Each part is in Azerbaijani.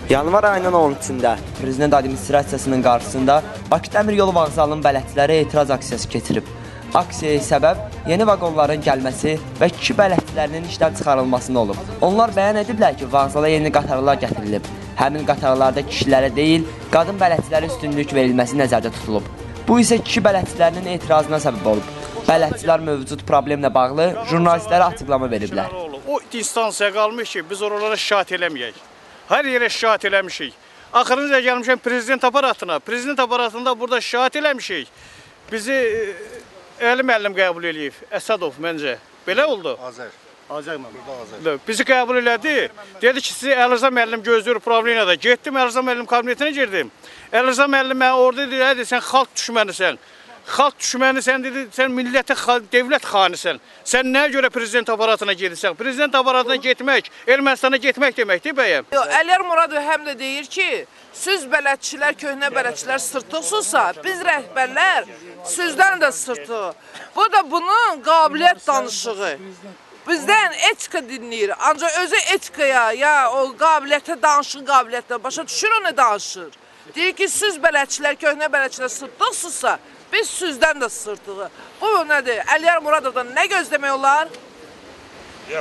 Yanvar ayının 13-də Prezident Administrasiyasının qarşısında Bakı Dəmir Yolu Vağzalının bələdçiləri etiraz aksiyası keçirib. Aksiyaya səbəb yeni vaqonların gəlməsi və kişi bələdçilərinin işdən çıxarılmasında olub. Onlar bəyan ediblər ki, vağzala yeni qatarlar gətirilib. Həmin qatarlarda kişilərə deyil, qadın bələdçilərə üstünlük verilməsi nəzərdə tutulub. Bu isə kişi bələdçilərinin etirazına səbəb olub. Bələdçilər mövcud problemlə bağlı jurnalistlərə açıqlama veriblər. O instansiyaya qalmış ki, biz oralara şikayət eləməyək. Hər yerə şikayət eləmişik. Axırıncı gəlmişəm prezident aparatına. Prezident aparatında burada şikayət eləmişik. Bizi əlim qəbul eləyib. Əsədov məncə. Belə oldu. Azər müəllim. Bizi qəbul elədi. Dedi ki, sizi Əlirza müəllim gözləyir problemada. Getdim Əlirza müəllim kabinetinə girdim. Əlirza müəllim mənə orada dedi, hadi sən xalq düşmənisən. Xalq düşmənisən dedi, sən millətə, devlət xanisən. Sən nəyə görə prezident aparatına gedirsən? Prezident aparatına getmək, Ermənistana getmək deməkdir bəyəm. Əliyar Muradov həm də deyir ki, siz bələdçilər, köhnə bələdçilər sırtıqsınızsa, biz rəhbərlər sizdən də sırtıq. Bu da bunun qabiliyyət danışığı. Bizdən etika dinləyir, ancaq özü etikaya, ya o qabiliyyətə danışın qabiliyyətlə, başa düşür o nə danışır. Deyir ki, siz bələdçilər, köhnə bələdçilər sırtıqsınızsa, biz sizdən də sırtığı. Bu nədir? Əliyar Muradovdan nə gözləmək olar?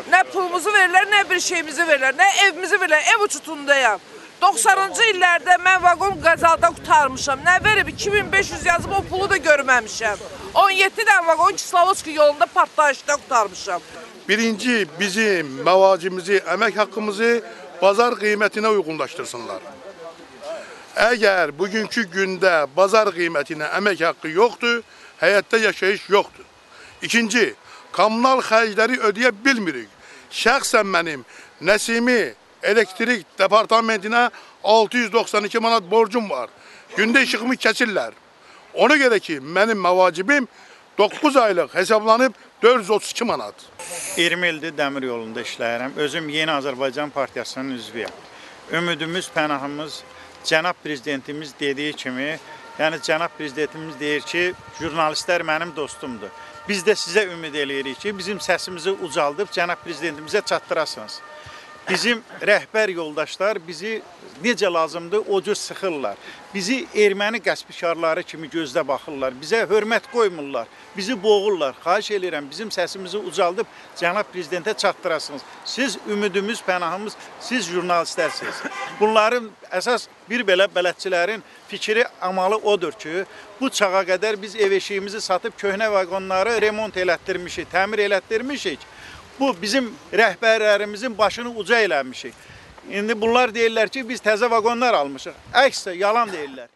Nə pulumuzu verirlər, nə bir şeyimizi verirlər, nə evimizi verirlər. Ev uçutundayam. 90-cı illərdə mən vaqon qəzada qutarmışam. Nə verib? 2500 yazıb o pulu da görməmişəm. 17 dən vaqon Kislovodski yolunda partlayışda qutarmışam. Birinci bizim məvacibimizi, əmək haqqımızı bazar qiymətinə uyğunlaşdırsınlar. Əgər bugünkü gündə bazar qiymətinə əmək haqqı yoxdur, həyatda yaşayış yoxdur. İkinci, kommunal xərcləri ödəyə bilmirik. Şəxsən mənim Nəsimi elektrik departamentinə 692 manat borcum var. Gündə işığımı keçirlər. Ona görə ki, mənim məvacibim 9 aylıq hesablanıb 432 manat. 20 ildir dəmir yolunda işləyirəm. Özüm Yeni Azərbaycan Partiyasının üzvüyəm. Ümidimiz, pənahımız Cənab Prezidentimiz dediyi kimi, yəni Cənab Prezidentimiz deyir ki, jurnalistlər mənim dostumdur. Biz də sizə ümid eləyirik ki, bizim səsimizi ucaldıb Cənab Prezidentimizə çatdırasınız. Bizim rəhbər yoldaşlar bizi necə lazımdır, o cür sıxırlar. Bizi erməni qəsbkarları kimi gözdə baxırlar, bizə hörmət qoymurlar, bizi boğurlar. Xahiş edirəm, bizim səsimizi ucaldıb Cənab Prezidentə çatdırasınız. Siz ümidimiz, pənahımız, siz jurnalistlərsiniz. Bunların əsas bir belə bələdçilərin fikri, amalı odur ki, bu çağa qədər biz ev eşiyimizi satıb köhnə vaqonları remont elətdirmişik, təmir elətdirmişik. Bu bizim rəhbərlərimizin başını uca eləmişik. İndi bunlar deyirlər ki, biz təzə vaqonlar almışıq. Əks yalan deyirlər.